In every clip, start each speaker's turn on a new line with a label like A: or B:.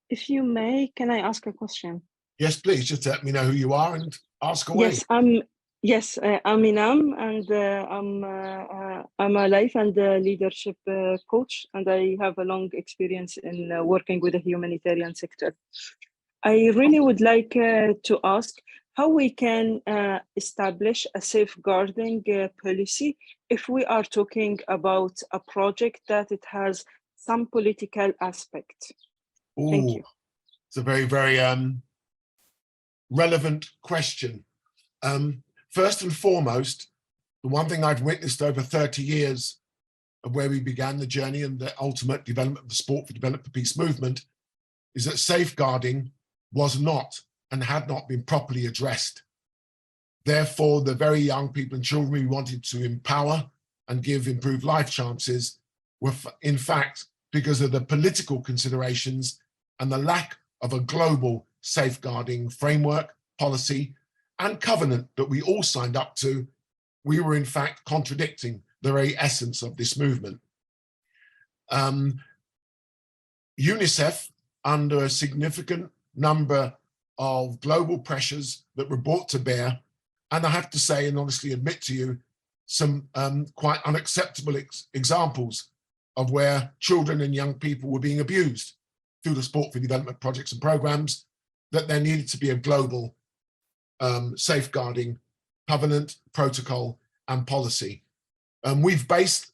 A: If you may, can I ask a question?
B: Yes, please, just let me know who you are and ask away.
A: Yes, I'm Inam, and I'm a life and leadership coach, and I have a long experience in working with the humanitarian sector. I really would like to ask how we can establish a safeguarding policy if we are talking about a project that it has some political aspect. Thank
B: Oh,
A: you.
B: it's a very, very relevant question. First and foremost, the one thing I've witnessed over 30 years of where we began the journey and the ultimate development of the Sport for Development for Peace movement is that safeguarding was not and had not been properly addressed. Therefore, the very young people and children we wanted to empower and give improved life chances were, in fact, because of the political considerations and the lack of a global safeguarding framework, policy, and covenant that we all signed up to, we were in fact contradicting the very essence of this movement. UNICEF, under a significant number of global pressures that were brought to bear, and I have to say and honestly admit to you, some quite unacceptable examples of where children and young people were being abused through the Sport for Development projects and programs, that there needed to be a global safeguarding covenant, protocol, and policy. We've based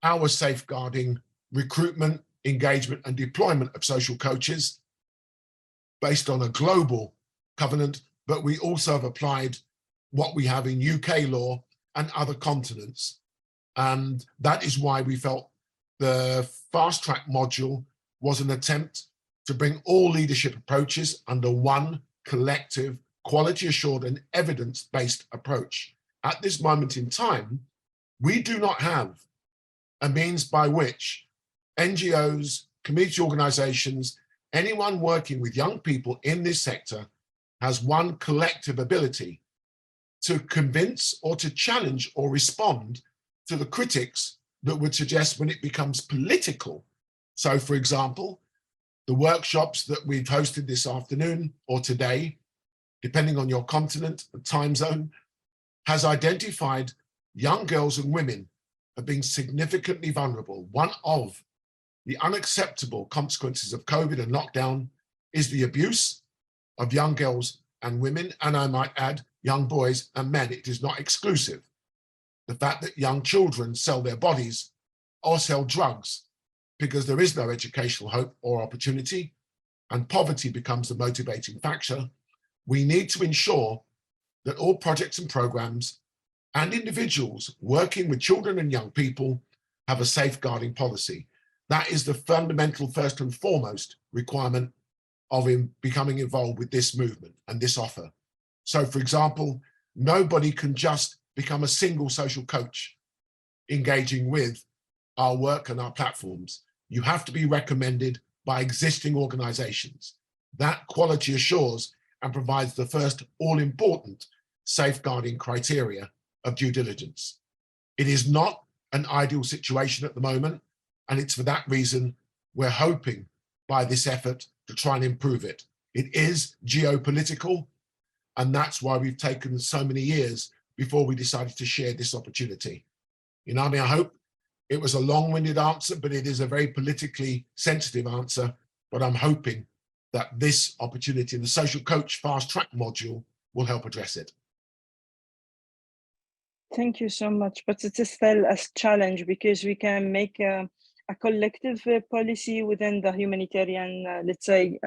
B: our safeguarding recruitment, engagement, and deployment of social coaches based on a global covenant, but we also have applied what we have in UK law and other continents. And that is why we felt the fast track module was an attempt to bring all leadership approaches under one collective, quality assured and evidence-based approach. At this moment in time, we do not have a means by which NGOs, community organizations, anyone working with young people in this sector has one collective ability to convince or to challenge or respond to the critics that would suggest when it becomes political. So for example, the workshops that we've hosted this afternoon or today, depending on your continent and time zone, has identified young girls and women as being significantly vulnerable. One of the unacceptable consequences of COVID and lockdown is the abuse of young girls and women, and I might add, young boys and men. It is not exclusive. The fact that young children sell their bodies or sell drugs because there is no educational hope or opportunity, and poverty becomes the motivating factor. We need to ensure that all projects and programs and individuals working with children and young people have a safeguarding policy. That is the fundamental first and foremost requirement of becoming involved with this movement and this offer. So for example, nobody can just become a single social coach engaging with our work and our platforms. You have to be recommended by existing organizations. That quality assures and provides the first all-important safeguarding criteria of due diligence. It is not an ideal situation at the moment, and it's for that reason we're hoping by this effort to try and improve it. It is geopolitical, and that's why we've taken so many years before we decided to share this opportunity. Inami, I hope it was a long-winded answer, but it is a very politically sensitive answer, but I'm hoping that this opportunity in the social coach fast track module will help address it.
A: Thank you so much, but it is still a challenge because we can make a collective policy within the humanitarian, let's say,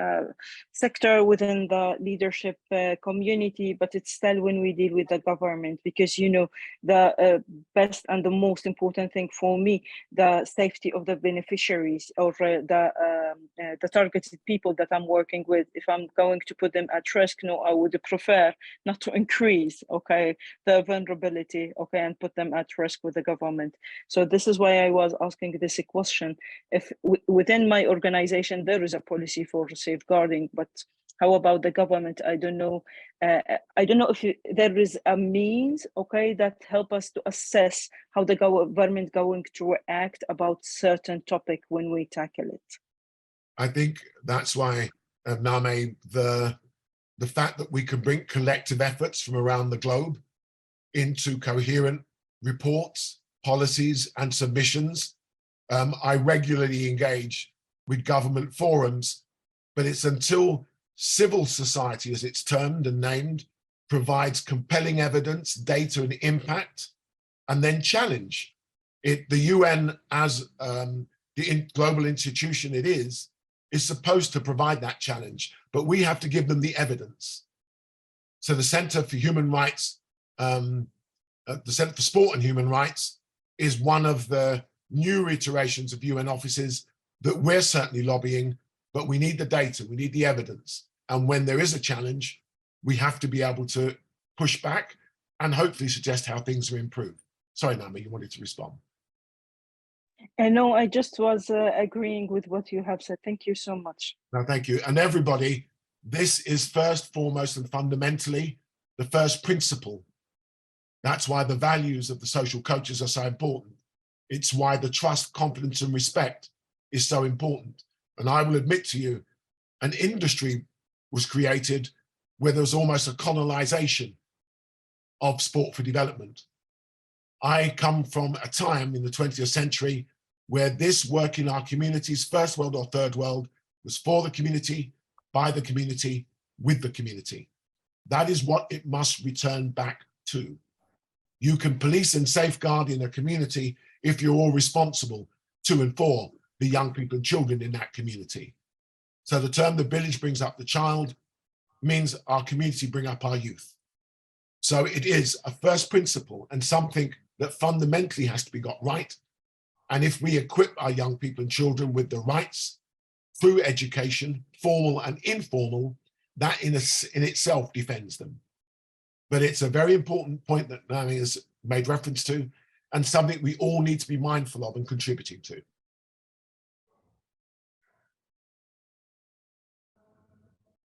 A: sector, within the leadership community, but it's still when we deal with the government, because, you know, the best and the most important thing for me, the safety of the beneficiaries or the targeted people that I'm working with. If I'm going to put them at risk, no, I would prefer not to increase, okay, the vulnerability, okay, and put them at risk with the government. So this is why I was asking this question. If within my organization there is a policy for safeguarding, but how about the government? I don't know. I don't know if there is a means, okay, that help us to assess how the government going to react about certain topic when we tackle it.
B: I think that's why, Name, the fact that we can bring collective efforts from around the globe into coherent reports, policies, and submissions. I regularly engage with government forums, but it's until civil society, as it's termed and named, provides compelling evidence, data, and impact, and then challenge it. The UN, as the global institution it is supposed to provide that challenge, but we have to give them the evidence. So the Center for Human Rights, the Center for Sport and Human Rights, is one of the new iterations of UN offices that we're certainly lobbying, but we need the data, we need the evidence. And when there is a challenge, we have to be able to push back and hopefully suggest how things are improved. Sorry, Nama, you wanted to respond.
A: No, I just was agreeing with what you have said. Thank you so much.
B: No, thank you. And everybody, this is first, foremost, and fundamentally the first principle. That's why the values of the social coaches are so important. It's why the trust, confidence, and respect is so important. And I will admit to you, an industry was created where there was almost a colonization of sport for development. I come from a time in the 20th century where this work in our communities, first world or third world, was for the community, by the community, with the community. That is what it must return back to. You can police and safeguard in a community if you're all responsible to and for the young people and children in that community. So the term "the village brings up the child" means our community bring up our youth. So it is a first principle and something that fundamentally has to be got right. And if we equip our young people and children with the rights through education, formal and informal, that in itself defends them. But it's a very important point that Naomi has made reference to, and something we all need to be mindful of and contributing to.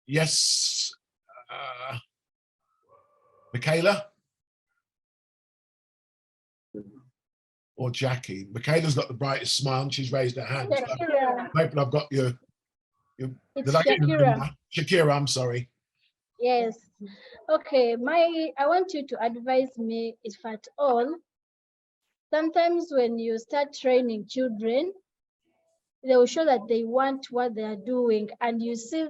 B: Yes, Michaela? Or Jackie? Michaela's got the brightest smile and she's raised her hand.
C: Shakira.
B: Maybe I've got your
C: It's
B: did I get your
C: Shakira.
B: number? Shakira, I'm sorry.
C: Yes. Okay. I want you to advise me, if at all, sometimes when you start training children, they will show that they want what they are doing, and you see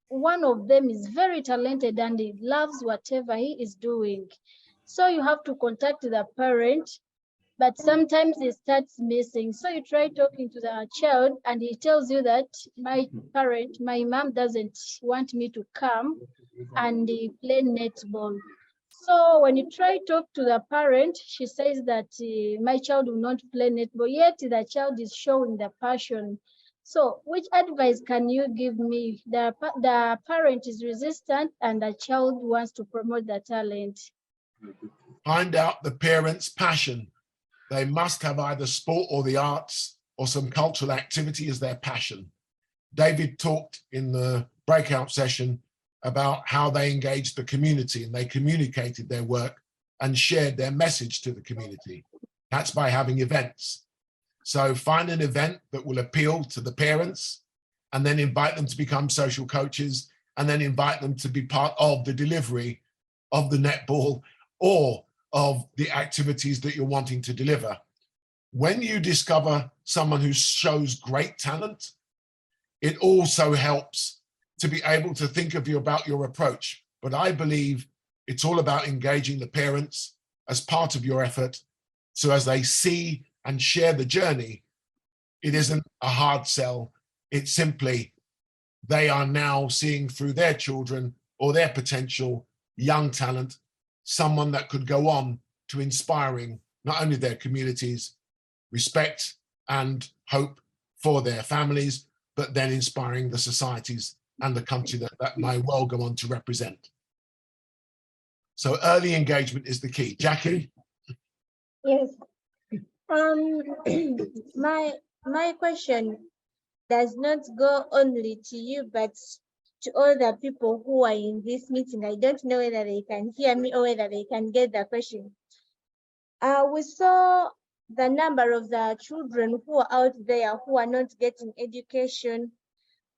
C: one of them is very talented and he loves whatever he is doing. So you have to contact the parent, but sometimes it starts missing. So you try talking to the child and he tells you that my mom doesn't want me to come and play netball. So when you try to talk to the parent, she says that my child will not play netball, yet the child is showing the passion. So which advice can you give me? The parent is resistant and the child wants to promote the talent.
B: Find out the parent's passion. They must have either sport or the arts or some cultural activity as their passion. David talked in the breakout session about how they engaged the community and they communicated their work and shared their message to the community. That's by having events. So find an event that will appeal to the parents and then invite them to become social coaches and then invite them to be part of the delivery of the netball or of the activities that you're wanting to deliver. When you discover someone who shows great talent, it also helps to be able to think of you about your approach. But I believe it's all about engaging the parents as part of your effort. So as they see and share the journey, it isn't a hard sell. It's simply they are now seeing through their children or their potential young talent, someone that could go on to inspiring not only their communities, respect and hope for their families, but then inspiring the societies and the country that may well go on to represent. So early engagement is the key. Jackie?
D: Yes. My question does not go only to you, but to all the people who are in this meeting. I don't know whether they can hear me or whether they can get the question. We saw the number of the children who are out there who are not getting education,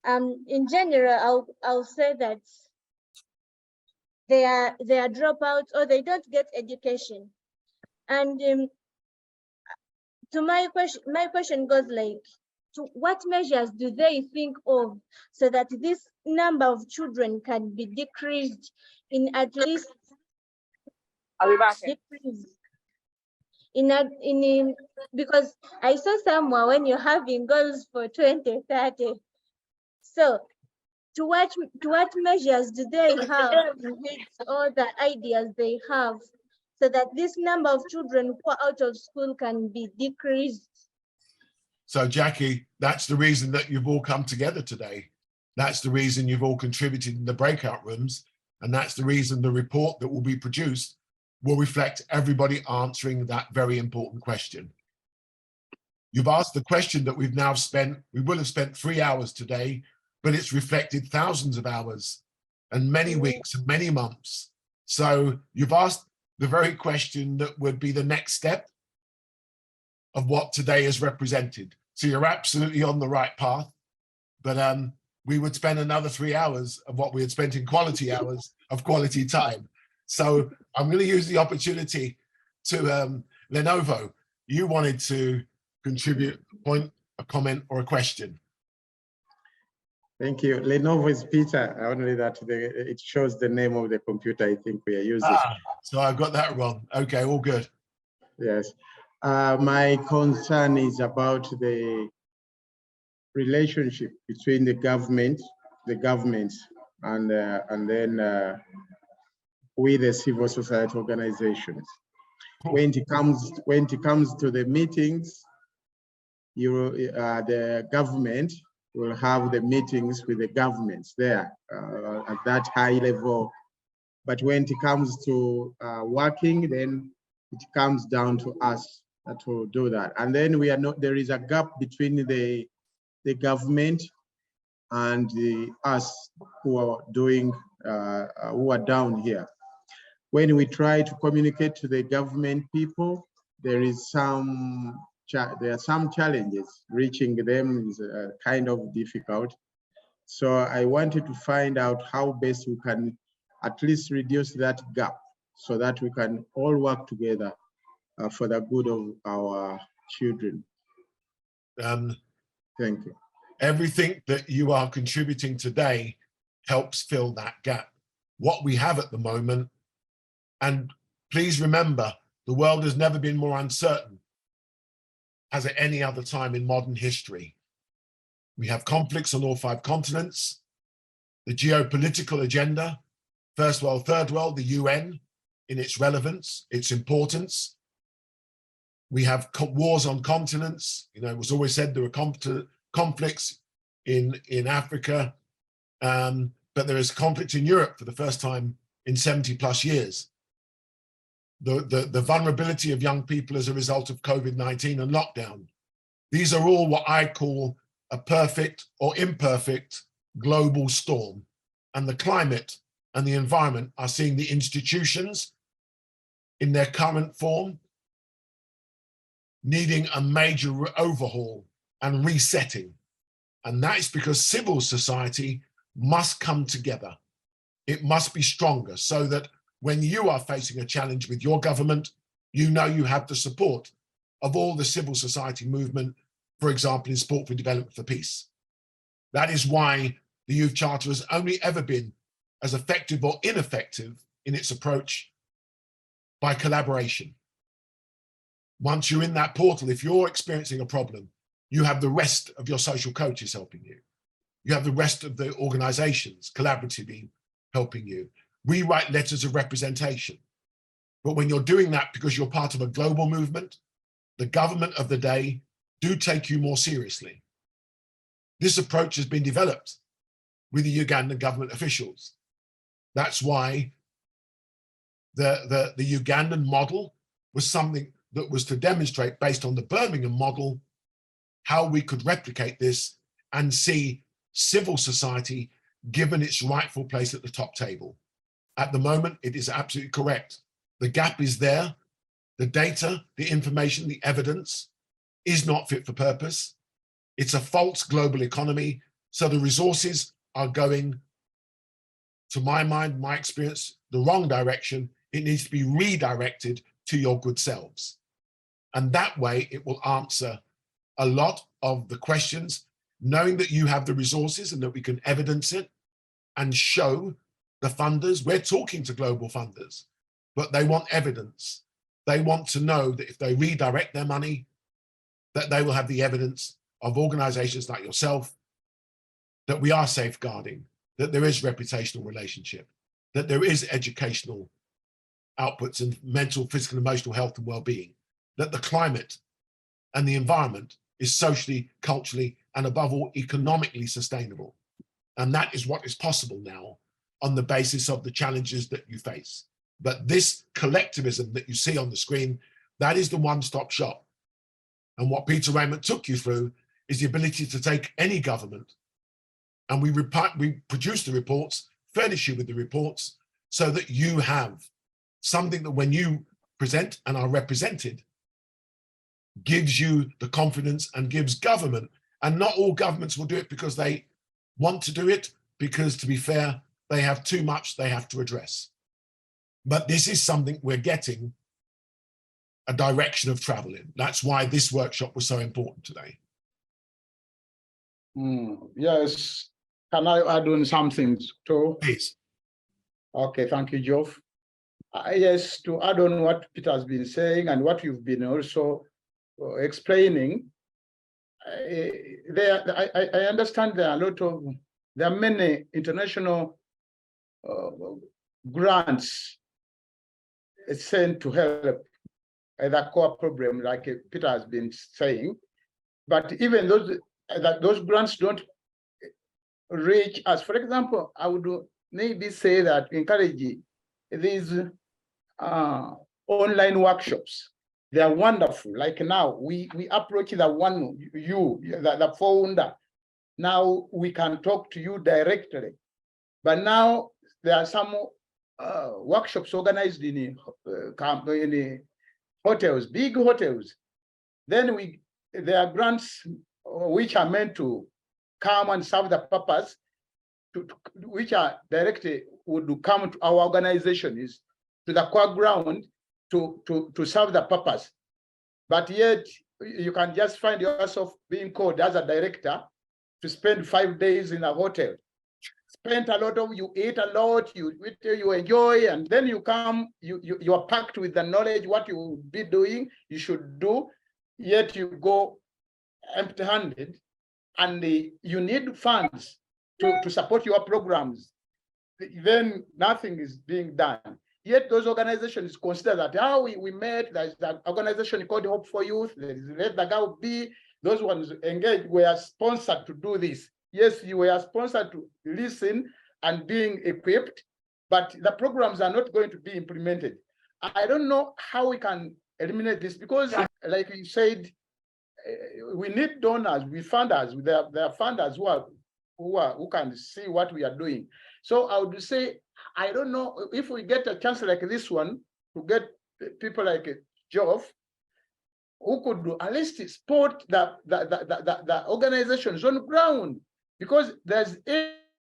D: In general, I'll say that they are dropouts or they don't get education. And to my question goes like, to what measures do they think of so that this number of children can be decreased in at least because I saw somewhere when you're having goals for 2030. So to what measures do they have in heads, all the ideas they have so that this number of children who are out of school can be decreased?
B: So Jackie, that's the reason that you've all come together today. That's the reason you've all contributed in the breakout rooms. And that's the reason the report that will be produced will reflect everybody answering that very important question. You've asked the question that we will have spent 3 hours today, but it's reflected thousands of hours and many weeks and many months. So you've asked the very question that would be the next step of what today is represented. So you're absolutely on the right path, but we would spend another 3 hours of what we had spent in quality hours of quality time. So I'm going to use the opportunity to Lenovo. You wanted to contribute a point, a comment, or a question.
E: Thank you. Lenovo is Peter. Only that it shows the name of the computer I think we are using.
B: So I've got that wrong. Okay, all good.
E: Yes. My concern is about the relationship between the government, and then with the civil society organizations. When it comes to the meetings, the government will have the meetings with the governments there at that high level. But when it comes to working, then it comes down to us that will do that. And then there is a gap between the government and us who are doing, who are down here. When we try to communicate to the government people, there are some challenges. Reaching them is kind of difficult. So I wanted to find out how best we can at least reduce that gap so that we can all work together for the good of our children. Thank you.
B: Everything that you are contributing today helps fill that gap. What we have at the moment, and please remember, the world has never been more uncertain as at any other time in modern history. We have conflicts on all 5 continents, the geopolitical agenda, first world, third world, the UN in its relevance, its importance. We have wars on continents. You know, it was always said there are conflicts in Africa, but there is conflict in Europe for the first time in 70+ years. The vulnerability of young people as a result of COVID-19 and lockdown. These are all what I call a perfect or imperfect global storm. And the climate and the environment are seeing the institutions in their current form needing a major overhaul and resetting. And that is because civil society must come together. It must be stronger so that when you are facing a challenge with your government, you know you have the support of all the civil society movement, for example, in Sport for Development for Peace. That is why the Youth Charter has only ever been as effective or ineffective in its approach by collaboration. Once you're in that portal, if you're experiencing a problem, you have the rest of your social coaches helping you. You have the rest of the organizations collaboratively helping you. We write letters of representation. But when you're doing that because you're part of a global movement, the government of the day do take you more seriously. This approach has been developed with the Ugandan government officials. That's why the Ugandan model was something that was to demonstrate, based on the Birmingham model, how we could replicate this and see civil society given its rightful place at the top table. At the moment, it is absolutely correct. The gap is there. The data, the information, the evidence is not fit for purpose. It's a false global economy So the resources are going, to my mind, my experience, the wrong direction. It needs to be redirected to your good selves. And that way it will answer a lot of the questions, knowing that you have the resources and that we can evidence it and show the funders. We're talking to global funders, but they want evidence. They want to know that if they redirect their money, that they will have the evidence of organizations like yourself, that we are safeguarding, that there is reputational relationship, that there is educational outputs and mental, physical, emotional health and well-being, that the climate and the environment is socially, culturally, and above all, economically sustainable. And that is what is possible now on the basis of the challenges that you face. But this collectivism that you see on the screen, that is the one-stop shop. And what Peter Raymond took you through is the ability to take any government, and we produce the reports, furnish you with the reports, so that you have something that when you present and are represented, gives you the confidence and gives government, and not all governments will do it because they want to do it, because to be fair, they have too much they have to address. But this is something we're getting a direction of travel in. That's why this workshop was so important today.
F: Yes, can I add on something too?
B: Please.
F: Okay, thank you, Geoff. Yes, to add on what Peter has been saying and what you've been also explaining, I understand there are many international grants sent to help the core problem, like Peter has been saying, but even those grants don't reach us. For example, I would maybe say that encourage these online workshops. They are wonderful. Like now, we approach the one the founder. Now we can talk to you directly. But now there are some workshops organized in hotels, big hotels. Then there are grants which are meant to come and serve the purpose, which are directly would come to our organization, is to the core ground to serve the purpose. But yet you can just find yourself being called as a director to spend 5 days in a hotel. Spend a lot of, you eat a lot, you enjoy, and then you come, you are packed with the knowledge, what you will be doing, you should do, yet you go empty-handed, and you need funds to support your programs. Then nothing is being done. Yet those organizations consider that we met, there's an organization called Hope for Youth, there is Let the Girl Be, those ones engaged, were sponsored to do this. Yes, you were sponsored to listen and being equipped, but the programs are not going to be implemented. I don't know how we can eliminate this, because like you said, we need donors, funders, there are funders who can see what we are doing. So I would say, I don't know if we get a chance like this one to get people like Geoff, who could do at least support the organizations on the ground, because there's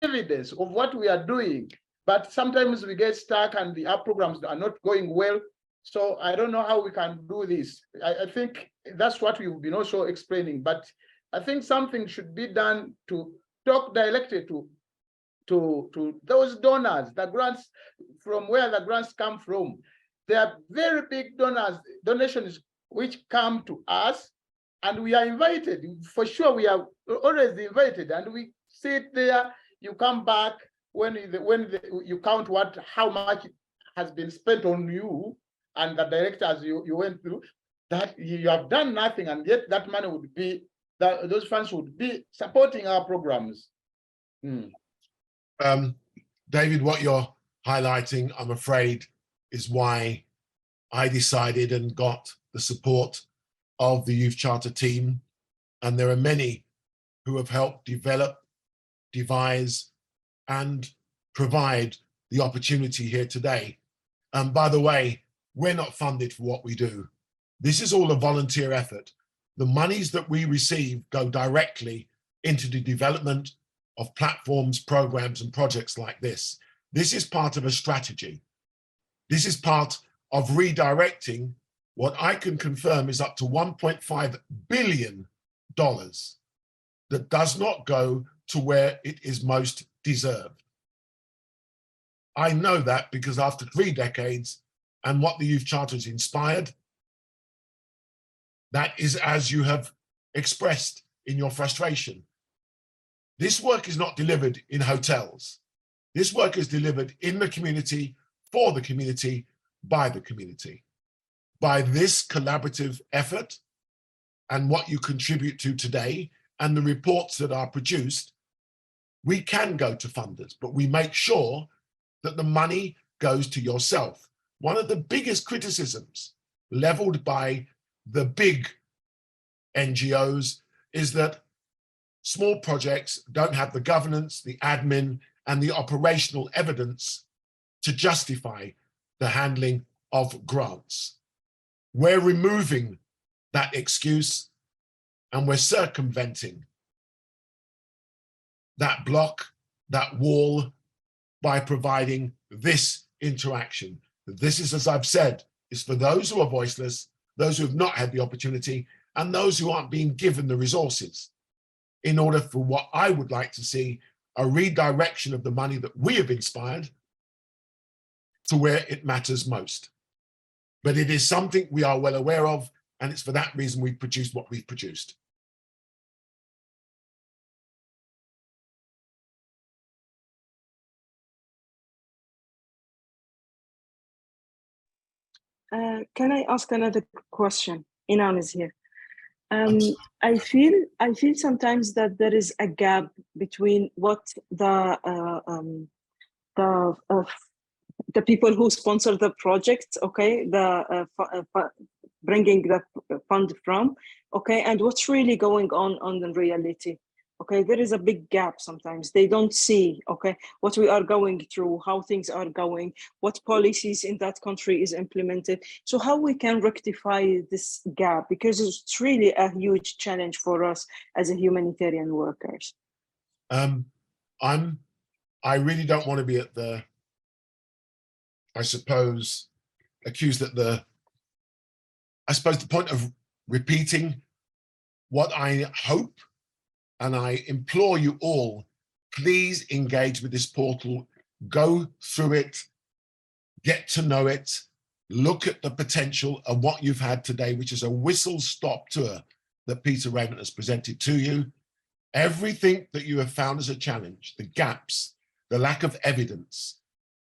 F: evidence of what we are doing, but sometimes we get stuck and our programs are not going well. So I don't know how we can do this. I think that's what we've been also explaining, but I think something should be done to talk directly to those donors, the grants, from where the grants come from. There are very big donations which come to us, and we are invited. For sure, we are always invited, and we sit there. You come back when you count how much has been spent on you and the directors you went through. That you have done nothing, and yet that money would be those funds would be supporting our programs.
B: David, what you're highlighting, I'm afraid, is why I decided and got the support of the Youth Charter team. And there are many who have helped develop, devise, and provide the opportunity here today. And by the way, we're not funded for what we do. This is all a volunteer effort. The monies that we receive go directly into the development of platforms, programs, and projects like this. This is part of a strategy. This is part of redirecting what I can confirm is up to $1.5 billion that does not go to where it is most deserved. I know that because after 3 decades and what the Youth Charter has inspired, that is as you have expressed in your frustration. This work is not delivered in hotels. This work is delivered in the community, for the community, by the community. By this collaborative effort and what you contribute to today and the reports that are produced, we can go to funders, but we make sure that the money goes to yourself. One of the biggest criticisms leveled by the big NGOs is that small projects don't have the governance, the admin, and the operational evidence to justify the handling of grants. We're removing that excuse and we're circumventing that block, that wall, by providing this interaction. This is, as I've said, is for those who are voiceless, those who have not had the opportunity, and those who aren't being given the resources, in order for what I would like to see, a redirection of the money that we have inspired to where it matters most. But it is something we are well aware of, and it's for that reason we've produced what we've produced.
A: Can I ask another question? Inan is here. I feel sometimes that there is a gap between what the people who sponsor the project, okay, bringing the fund from, okay, and what's really going on the reality. Okay, there is a big gap sometimes. They don't see, okay, what we are going through, how things are going, what policies in that country is implemented. So how we can rectify this gap, because it's really a huge challenge for us as a humanitarian workers.
B: I really don't want to be at the, I suppose, accused at the, I suppose the point of repeating what I hope. And I implore you all, please engage with this portal, go through it, get to know it, look at the potential of what you've had today, which is a whistle-stop tour that Peter Raymond has presented to you. Everything that you have found as a challenge, the gaps, the lack of evidence,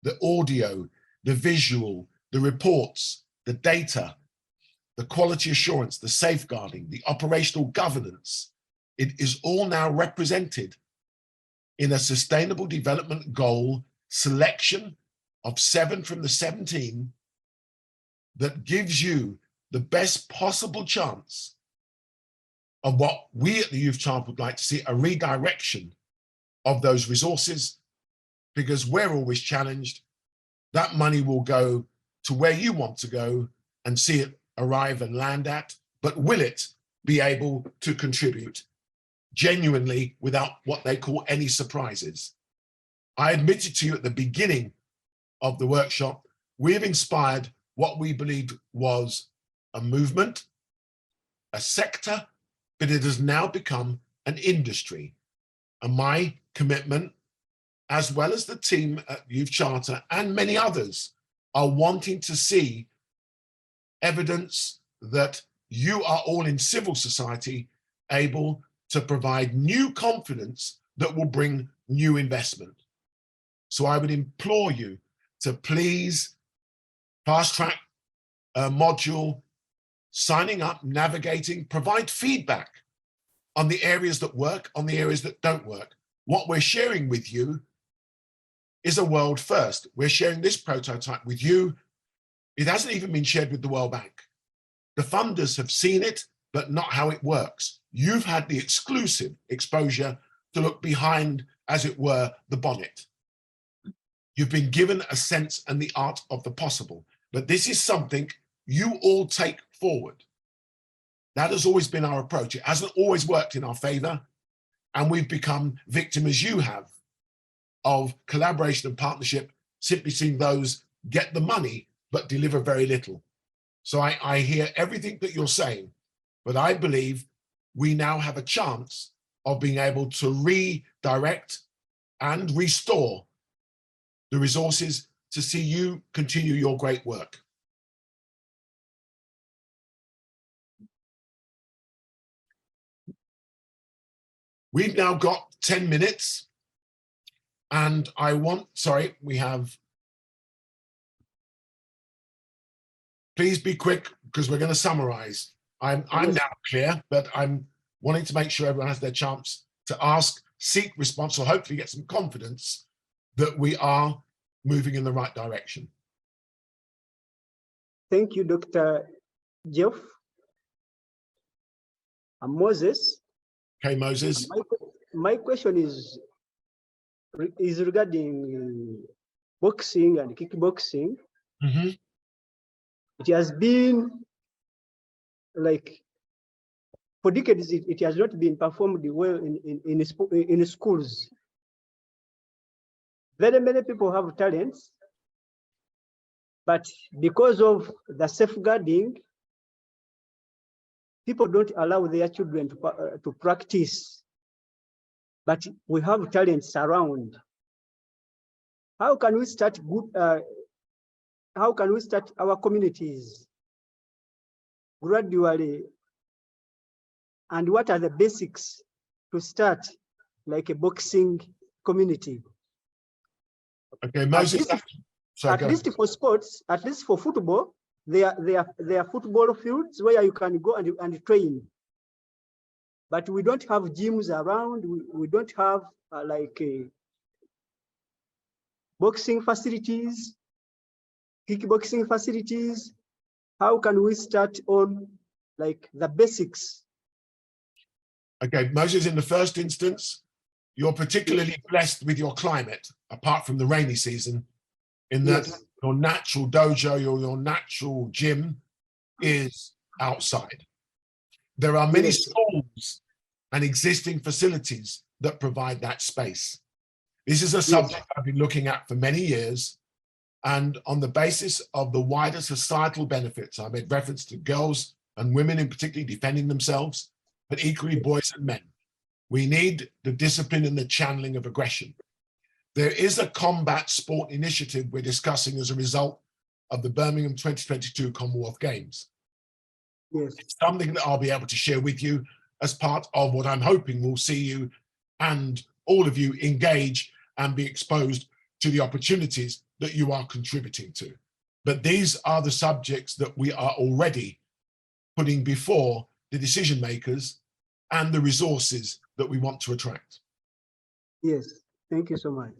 B: the audio, the visual, the reports, the data, the quality assurance, the safeguarding, the operational governance, it is all now represented in a sustainable development goal selection of 7 from the 17 that gives you the best possible chance of what we at the Youth Charter would like to see, a redirection of those resources, because we're always challenged. That money will go to where you want to go and see it arrive and land at, but will it be able to contribute genuinely without what they call any surprises? I admitted to you at the beginning of the workshop, we've inspired what we believed was a movement, a sector, but it has now become an industry. And my commitment, as well as the team at Youth Charter and many others, are wanting to see evidence that you are all in civil society able to provide new confidence that will bring new investment. So I would implore you to please fast track a module, signing up, navigating, provide feedback on the areas that work, on the areas that don't work. What we're sharing with you is a world first. We're sharing this prototype with you. It hasn't even been shared with the World Bank. The funders have seen it, but not how it works. You've had the exclusive exposure to look behind, as it were, the bonnet. You've been given a sense and the art of the possible, but this is something you all take forward. That has always been our approach. It hasn't always worked in our favor, and we've become victim, as you have, of collaboration and partnership, simply seeing those get the money but deliver very little. So I hear everything that you're saying, but I believe we now have a chance of being able to redirect and restore the resources to see you continue your great work. We've now got 10 minutes and I want, sorry, we have, please be quick because we're going to summarize. I'm now clear, but I'm wanting to make sure everyone has their chance to ask, seek response, or hopefully get some confidence that we are moving in the right direction.
G: Thank you, Dr. Jeff. I'm Moses.
B: Okay, Moses.
G: My question is regarding boxing and kickboxing.
B: Mm-hmm.
G: It has been like for decades, it has not been performed well in schools. Very many people have talents, but because of the safeguarding, people don't allow their children to practice. But we have talents around. How can we start good? How can we start our communities gradually? And what are the basics to start like a boxing community?
B: Okay, Moses.
G: At least for sports, at least for football, there are football fields where you can go and train. But we don't have gyms around. We don't have boxing facilities, kickboxing facilities. How can we start on like the basics?
B: Okay, Moses, in the first instance, you're particularly blessed with your climate, apart from the rainy season, in that your natural dojo or your natural gym is outside. There are many schools and existing facilities that provide that space. This is a subject I've been looking at for many years, and on the basis of the wider societal benefits, I made reference to girls and women in particular defending themselves, but equally boys and men. We need the discipline and the channeling of aggression. There is a combat sport initiative we're discussing as a result of the Birmingham 2022 Commonwealth Games. It's something that I'll be able to share with you as part of what I'm hoping will see you and all of you engage and be exposed to the opportunities that you are contributing to. But these are the subjects that we are already putting before the decision makers and the resources that we want to attract.
G: Yes, thank you so much.